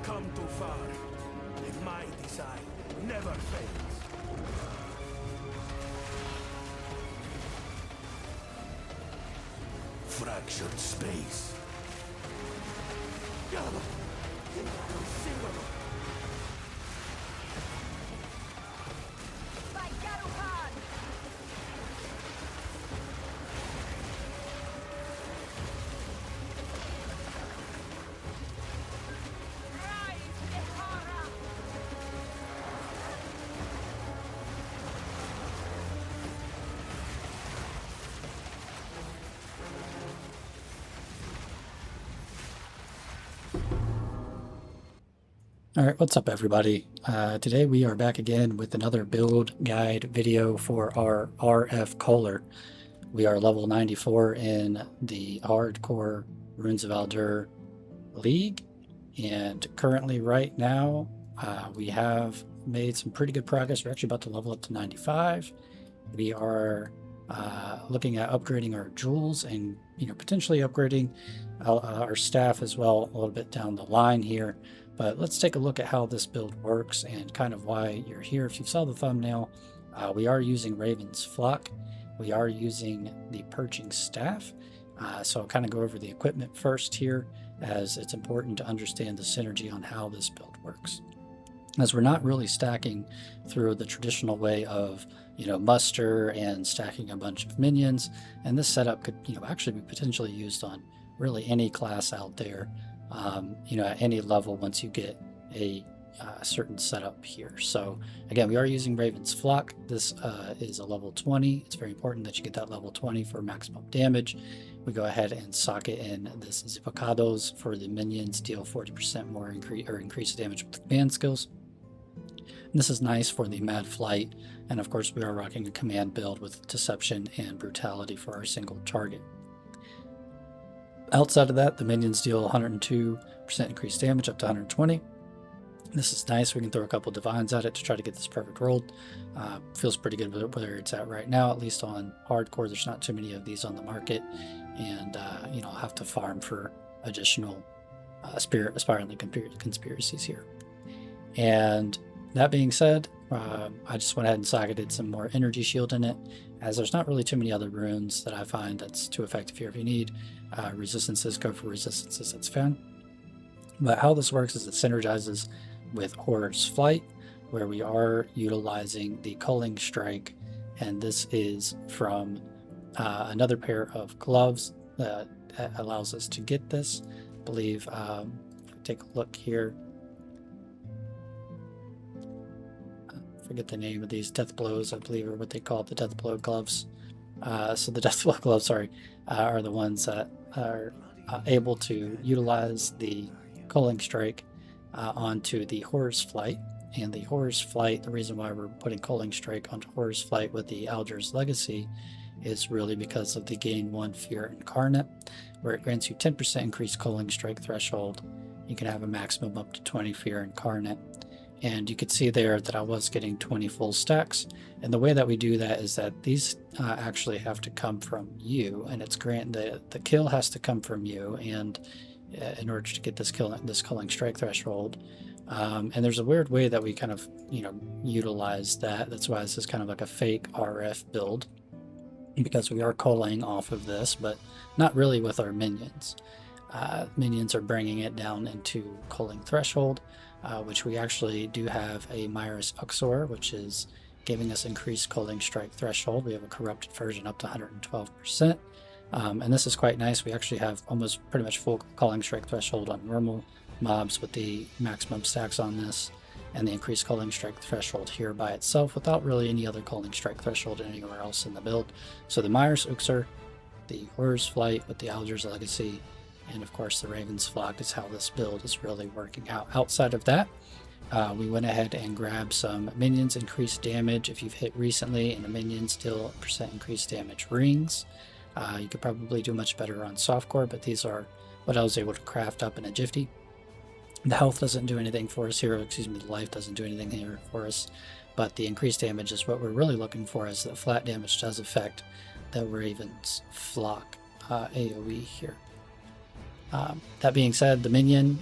come too far, and my design never fails. Fractured space. Alright, what's up everybody? Today we are back again with another build guide video for our RF Culler. We are level 94 in the Hardcore Runes of Aldur League, and currently right now we have made some pretty good progress. We're actually about to level up to 95. We are looking at upgrading our jewels and potentially upgrading our staff as well a little bit down the line here. But let's take a look at how this build works and kind of why you're here. If you saw the thumbnail, we are using Raven's Flock. We are using the Perching Staff. So I'll kind of go over the equipment first here, as it's important to understand the synergy on how this build works. As we're not really stacking through the traditional way of muster and stacking a bunch of minions, and this setup could actually be potentially used on really any class out there. At any level once you get a certain setup here. So again, we are using Raven's Flock. This is a level 20. It's very important that you get that level 20 for maximum damage. We go ahead and socket in this Zipocados for the minions, deal 40% more increase damage with command skills. And this is nice for the Mad Flight, and of course we are rocking a command build with Deception and Brutality for our single target. Outside of that, the minions deal 102% increased damage up to 120. This is nice. We can throw a couple divines at it to try to get this perfect rolled. Feels pretty good where it's at right now, at least on hardcore. There's not too many of these on the market, and I'll have to farm for additional spiraling conspiracies here. And that being said, I just went ahead and socketed some more energy shield in it, as there's not really too many other runes that I find that's too effective here. If you need resistances, go for resistances, that's fine. But how this works is it synergizes with Horror's Flight, where we are utilizing the Culling Strike, and this is from another pair of gloves that allows us to get this. I believe, if we take a look here, forget the name of these death blows, I believe, are what they call it, the death blow gloves. So the death blow gloves, sorry, are the ones that are able to utilize the Culling Strike onto the Horror's Flight. And the Horror's Flight, the reason why we're putting Culling Strike onto Horror's Flight with the Aldur's Legacy is really because of the Gain 1 Fear Incarnate, where it grants you 10% increased Culling Strike threshold. You can have a maximum up to 20 Fear Incarnate. And you could see there that I was getting 20 full stacks. And the way that we do that is that these actually have to come from you, and it's the kill has to come from you, and in order to get this Culling Strike threshold. And there's a weird way that we kind of utilize that. That's why this is kind of like a fake RF build, because we are culling off of this, but not really with our minions. Minions are bringing it down into Culling threshold, which we actually do have a Myris Uxor, which is giving us increased Culling Strike threshold. We have a corrupted version up to 112%. And this is quite nice. We actually have almost pretty much full Culling Strike threshold on normal mobs with the maximum stacks on this, and the increased Culling Strike threshold here by itself without really any other Culling Strike threshold anywhere else in the build. So the Myris Uxor, the Horror's Flight with the Aldur's Legacy, and of course the Raven's Flock is how this build is really working out. Outside of that, we went ahead and grabbed some minions increased damage if you've hit recently, and the minions deal % increased damage rings. You could probably do much better on softcore, but these are what I was able to craft up in a jiffy. The health doesn't do anything for us here, the life doesn't do anything here for us, but the increased damage is what we're really looking for, as the flat damage does affect the Raven's Flock AoE here. That being said, the minion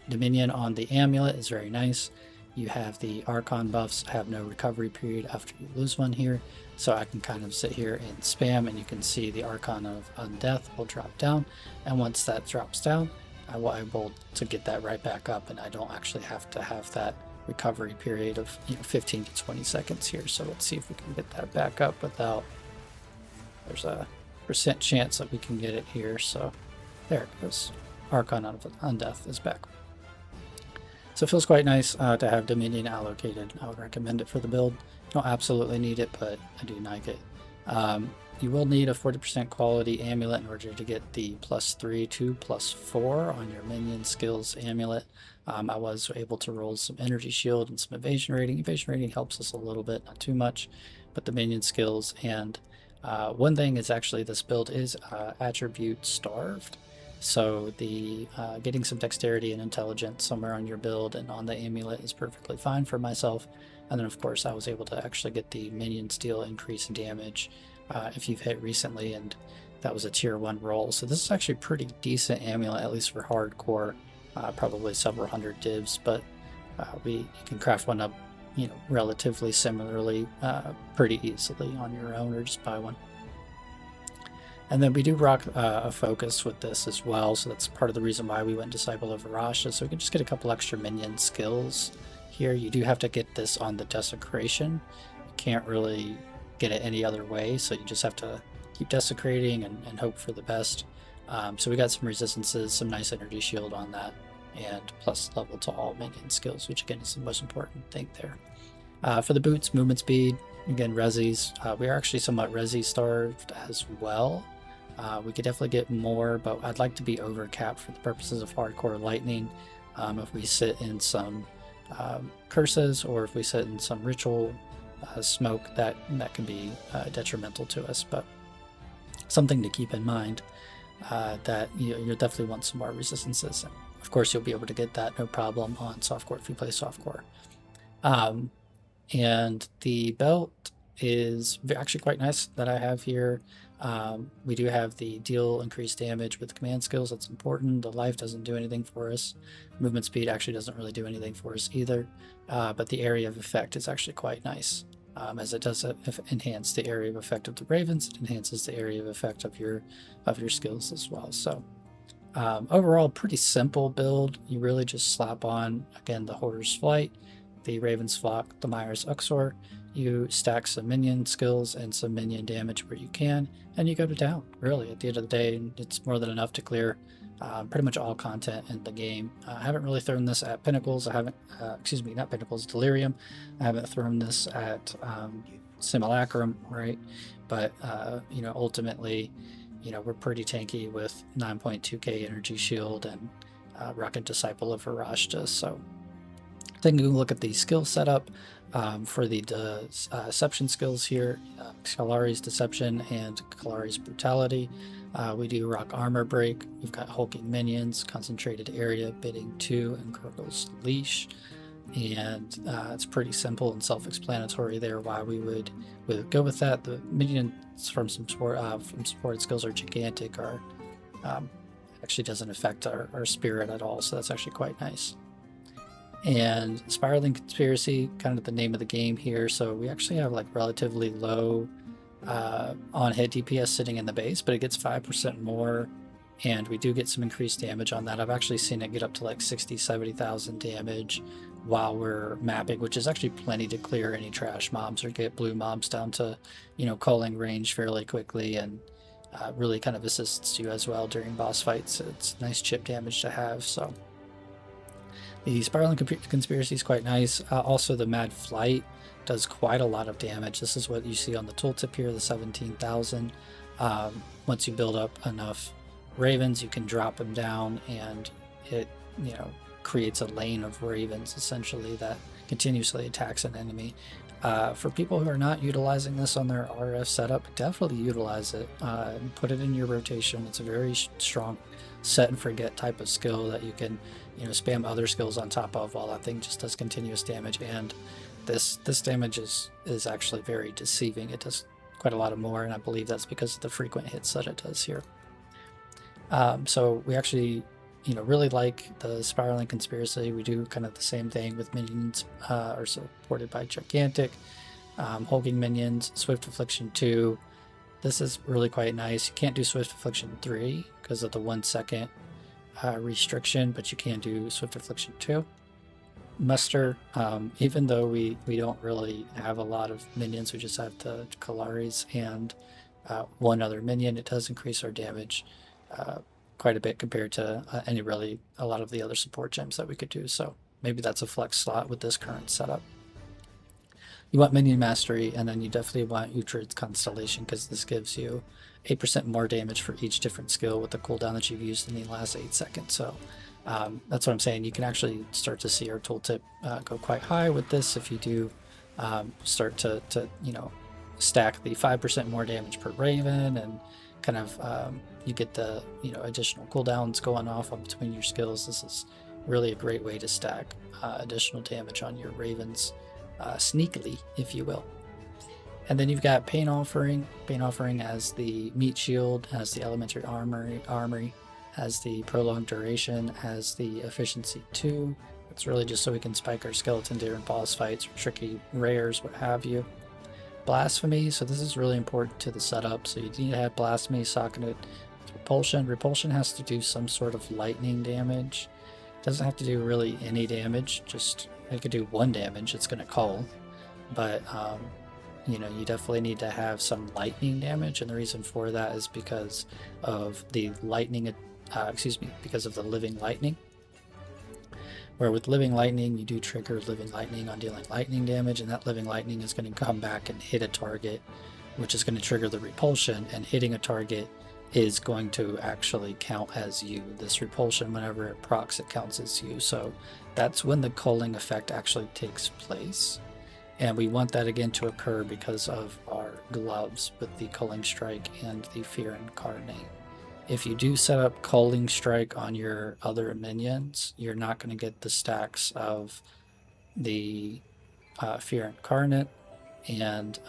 Dominion on the amulet is very nice. You have the Archon buffs, have no recovery period after you lose one here. So I can kind of sit here and spam, and you can see the Archon of Undeath will drop down. And once that drops down, I will be able to get that right back up, and I don't actually have to have that recovery period of 15 to 20 seconds here. So let's see if we can get that back up without, there's a % chance that we can get it here. So there it goes. Archon of Undeath is back. So it feels quite nice to have Dominion allocated. I would recommend it for the build. You don't absolutely need it, but I do like it. You will need a 40% quality amulet in order to get the +3 to +4 on your minion skills amulet. I was able to roll some energy shield and some evasion rating. Evasion rating helps us a little bit, not too much, but the minion skills. And one thing is actually this build is attribute starved. So the getting some dexterity and intelligence somewhere on your build and on the amulet is perfectly fine for myself. And then of course I was able to actually get the minion steal increase in damage if you've hit recently, and that was a tier 1 roll. So this is actually pretty decent amulet, at least for hardcore, probably several hundred divs, but you can craft one up relatively similarly pretty easily on your own, or just buy one. And then we do rock a focus with this as well, so that's part of the reason why we went Disciple of Varasha, so we can just get a couple extra minion skills here. You do have to get this on the Desecration. You can't really get it any other way, so you just have to keep desecrating and hope for the best. So we got some resistances, some nice energy shield on that, and plus level to all minion skills, which again is the most important thing there. For the boots, movement speed, again, resis. We are actually somewhat resi starved as well. We could definitely get more, but I'd like to be overcapped for the purposes of hardcore lightning. If we sit in some curses, or if we sit in some ritual smoke, that can be detrimental to us. But something to keep in mind, that you'll definitely want some more resistances. And of course, you'll be able to get that no problem on softcore if you play softcore. And the belt is actually quite nice that I have here. We do have the deal increased damage with command skills. That's important. The life doesn't do anything for us. Movement speed actually doesn't really do anything for us either. But the area of effect is actually quite nice, as it does enhance the area of effect of the ravens. It enhances the area of effect of your skills as well. So overall, pretty simple build. You really just slap on, again, the Horror's Flight, the Raven's Flock, the Myers Uxor. You stack some minion skills and some minion damage where you can, and you go to town. Really, at the end of the day, it's more than enough to clear pretty much all content in the game. I haven't really thrown this at Pinnacles. I haven't, not Pinnacles, Delirium. I haven't thrown this at Simulacrum, right? But, ultimately, we're pretty tanky with 9.2k energy shield and Rocket Disciple of Varashta. So taking a look at the skill setup for the deception skills here, Kalari's Deception and Kalari's Brutality. We do rock Armor Break. We've got Hulking Minions, Concentrated Area, Bidding 2, and Kurgle's Leash. And it's pretty simple and self-explanatory there why we would go with that. The minions from supported skills are gigantic, actually doesn't affect our spirit at all, so that's actually quite nice. And Spiraling Conspiracy, kind of the name of the game here. So we actually have like relatively low on hit DPS sitting in the base, but it gets 5% more, and we do get some increased damage on that. I've actually seen it get up to like 60,000-70,000 damage while we're mapping, which is actually plenty to clear any trash mobs or get blue mobs down to culling range fairly quickly, and really kind of assists you as well during boss fights. It's nice chip damage to have. So the Spiraling Conspiracy is quite nice. Also, the Mad Flight does quite a lot of damage. This is what you see on the tooltip here, the 17,000. Once you build up enough ravens, you can drop them down, and it creates a lane of ravens essentially that continuously attacks an enemy. For people who are not utilizing this on their RF setup, definitely utilize it and put it in your rotation. It's a very strong set and forget type of skill that you can spam other skills on top of, while that thing just does continuous damage. And this damage is actually very deceiving. It does quite a lot more, and I believe that's because of the frequent hits that it does here. So we actually really like the Spiraling Conspiracy. We do kind of the same thing with minions, are supported by Gigantic, Hulking minions, Swift Affliction 2. This is really quite nice. You can't do Swift Affliction 3 because of the 1 second restriction, but you can do Swift Affliction 2. Muster, even though we don't really have a lot of minions, we just have the Cullers and one other minion, it does increase our damage quite a bit compared to a lot of the other support gems that we could do. So maybe that's a flex slot with this current setup. You want Minion Mastery, and then you definitely want Uhtred's Constellation, because this gives you 8% more damage for each different skill with the cooldown that you've used in the last 8 seconds. So that's what I'm saying. You can actually start to see our tooltip go quite high with this if you do start to stack the 5% more damage per Raven, and kind of you get the additional cooldowns going off on between your skills. This is really a great way to stack additional damage on your Ravens sneakily, if you will. And then you've got Pain Offering. Pain Offering has the Meat Shield, has the Elementary Armory, has the Prolonged Duration, has the Efficiency 2. It's really just so we can spike our skeleton during boss fights, or tricky rares, what have you. Blasphemy, so this is really important to the setup. So you need to have Blasphemy socketed with Repulsion. Repulsion has to do some sort of lightning damage. It doesn't have to do really any damage, just it could do 1 damage, it's going to cull. But you definitely need to have some lightning damage, and the reason for that is because of the lightning, because of the Living Lightning. Where with Living Lightning, you do trigger Living Lightning on dealing lightning damage, and that Living Lightning is going to come back and hit a target, which is going to trigger the repulsion, and hitting a target is going to actually count as you. This repulsion, whenever it procs, it counts as you. So that's when the culling effect actually takes place. And we want that again to occur because of our gloves with the Culling Strike and the Fear Incarnate. If you do set up Culling Strike on your other minions, you're not going to get the stacks of the Fear Incarnate, and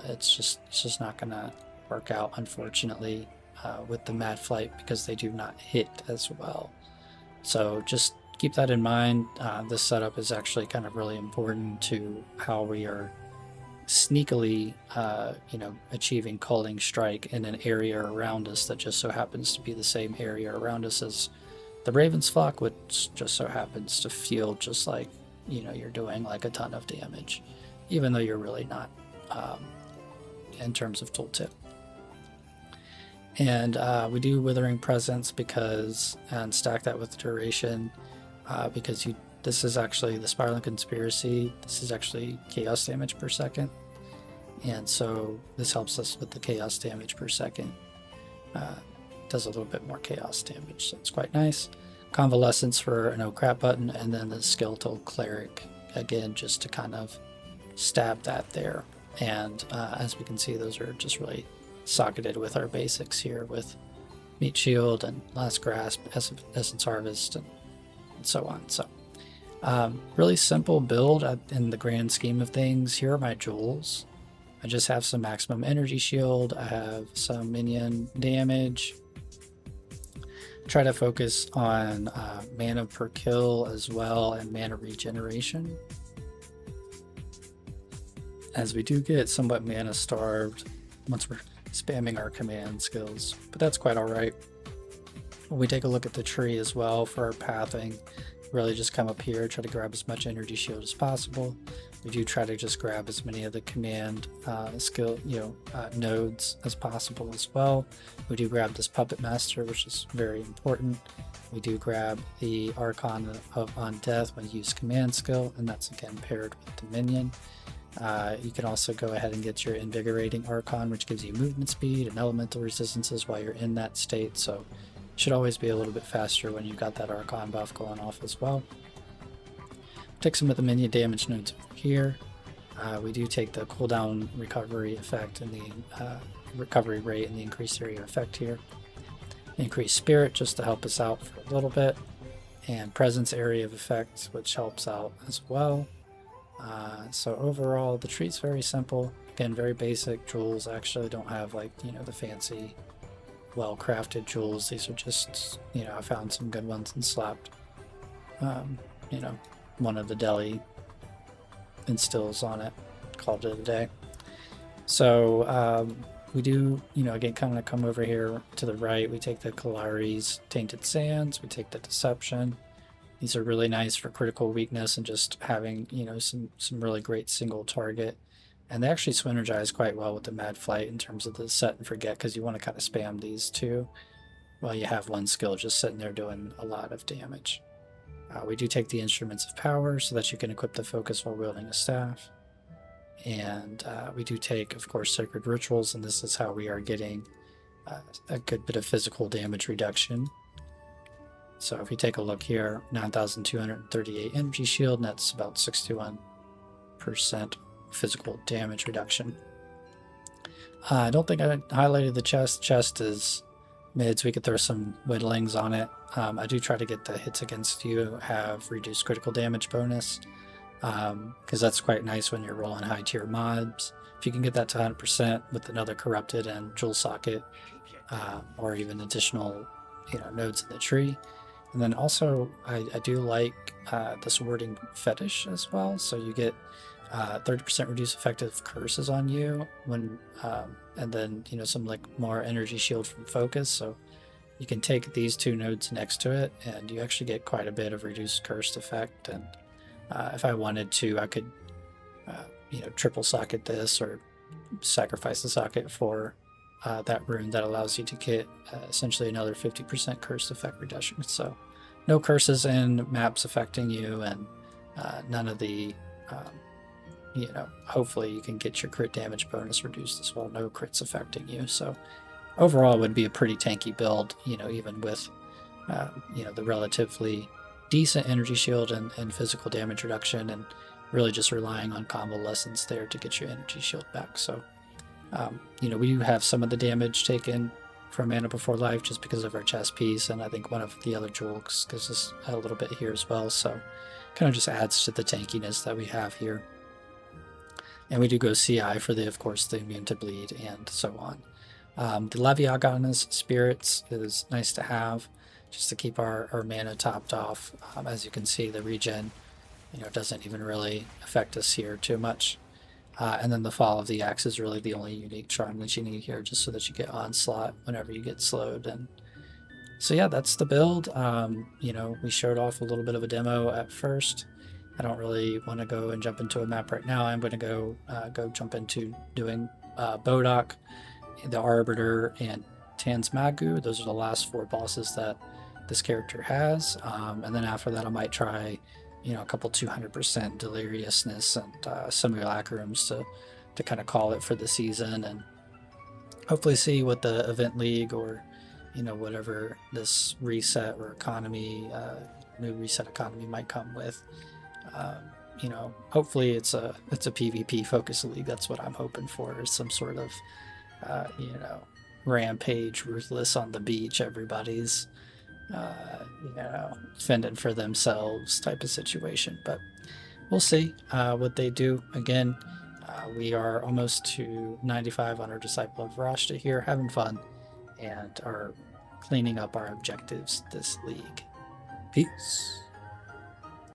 it's just not going to work out, unfortunately, with the Mad Flight, because they do not hit as well. So just keep that in mind. This setup is actually kind of really important to how we are sneakily achieving Culling Strike in an area around us that just so happens to be the same area around us as the Raven's Flock, which just so happens to feel just like you're doing like a ton of damage, even though you're really not in terms of tooltip. And we do Withering Presence and stack that with Duration, because this is actually the Spiraling Conspiracy. This is actually chaos damage per second, and so this helps us with the chaos damage per second. Does a little bit more chaos damage, so it's quite nice. Convalescence for an oh crap button, and then the Skeletal Cleric again, just to kind of stab that there. And as we can see, those are just really socketed with our basics here with Meat Shield and Last Grasp, Essence Harvest, and so on. So really simple build in the grand scheme of things. Here are my jewels. I just have some maximum energy shield, I have some minion damage, try to focus on mana per kill as well, and mana regeneration, as we do get somewhat mana starved once we're spamming our command skills, but that's quite all right. When we take a look at the tree as well for our pathing, really just come up here, try to grab as much energy shield as possible. We do try to just grab as many of the command skill nodes as possible as well. We do grab this Puppet Master, which is very important. We do grab the Archon of On Death when you use command skill, and that's again paired with the minion. You can also go ahead and get your Invigorating Archon, which gives you movement speed and elemental resistances while you're in that state, so you should always be a little bit faster when you've got that Archon buff going off as well. Take some of the minion damage nodes over here. We do take the cooldown recovery effect and the recovery rate and the increased area effect here. Increased Spirit just to help us out for a little bit, and Presence area of effect, which helps out as well. So overall, the tree's very simple. Again, very basic. Jewels actually don't have the fancy well crafted jewels. These are just, you know, I found some good ones and slapped, you know, one of the deli instills on it, called it a day. So we do, you know, again, kind of come over here to the right. We take the Kalari's Tainted Sands, we take the Deception. These are really nice for critical weakness and just having, you know, some really great single target. And they actually synergize quite well with the Mad Flight in terms of the set and forget, because you want to kind of spam these two while you have one skill just sitting there doing a lot of damage. We do take the Instruments of Power so that you can equip the focus while wielding a staff. And we do take, of course, Sacred Rituals, and this is how we are getting a good bit of physical damage reduction. So if we take a look here, 9,238 energy shield, and that's about 61% physical damage reduction. I don't think I highlighted the chest. Chest is mids. We could throw some whittlings on it. I do try to get the hits against you have reduced critical damage bonus, because that's quite nice when you're rolling high tier mobs. If you can get that to 100% with another corrupted and jewel socket, or even additional, you know, nodes in the tree. And then also I do like this wording fetish as well. So you get 30% reduced effective curses on you when, and then, you know, some like more energy shield from focus. So you can take these two nodes next to it, and you actually get quite a bit of reduced cursed effect. And if I wanted to, I could, you know, triple socket this or sacrifice the socket for that rune that allows you to get essentially another 50% cursed effect reduction. So no curses in maps affecting you, and none of the, you know, hopefully you can get your crit damage bonus reduced as well. No crits affecting you. So overall it would be a pretty tanky build, you know, even with, you know, the relatively decent energy shield and physical damage reduction, and really just relying on combo lessons there to get your energy shield back. So, you know, we do have some of the damage taken from Mana Before Life just because of our chest piece, and I think one of the other jewels gives us a little bit here as well. So kind of just adds to the tankiness that we have here. And we do go CI for the, of course, the immune to bleed and so on. The Leviathan's Spirits is nice to have just to keep our mana topped off. As you can see, the regen, you know, doesn't even really affect us here too much. And then the Fall of the Axe is really the only unique charm that you need here, just so that you get Onslaught whenever you get slowed. And so yeah, that's the build. You know, we showed off a little bit of a demo at first. I don't really want to go and jump into a map right now. I'm going to go jump into doing Bodok, the Arbiter, and Tansmagu. Those are the last 4 bosses that this character has. And then after that, I might try, you know, a couple 200% Deliriousness and Simulacrums to kind of call it for the season, and hopefully see what the Event League or, you know, whatever this reset or economy, new reset economy might come with. You know, hopefully it's a PvP focused league. That's what I'm hoping for, is some sort of, you know, rampage, ruthless on the beach. Everybody's, you know, fending for themselves type of situation. But we'll see what they do. Again, we are almost to 95 on our Disciple of Rashta here, having fun, and are cleaning up our objectives this league. Peace.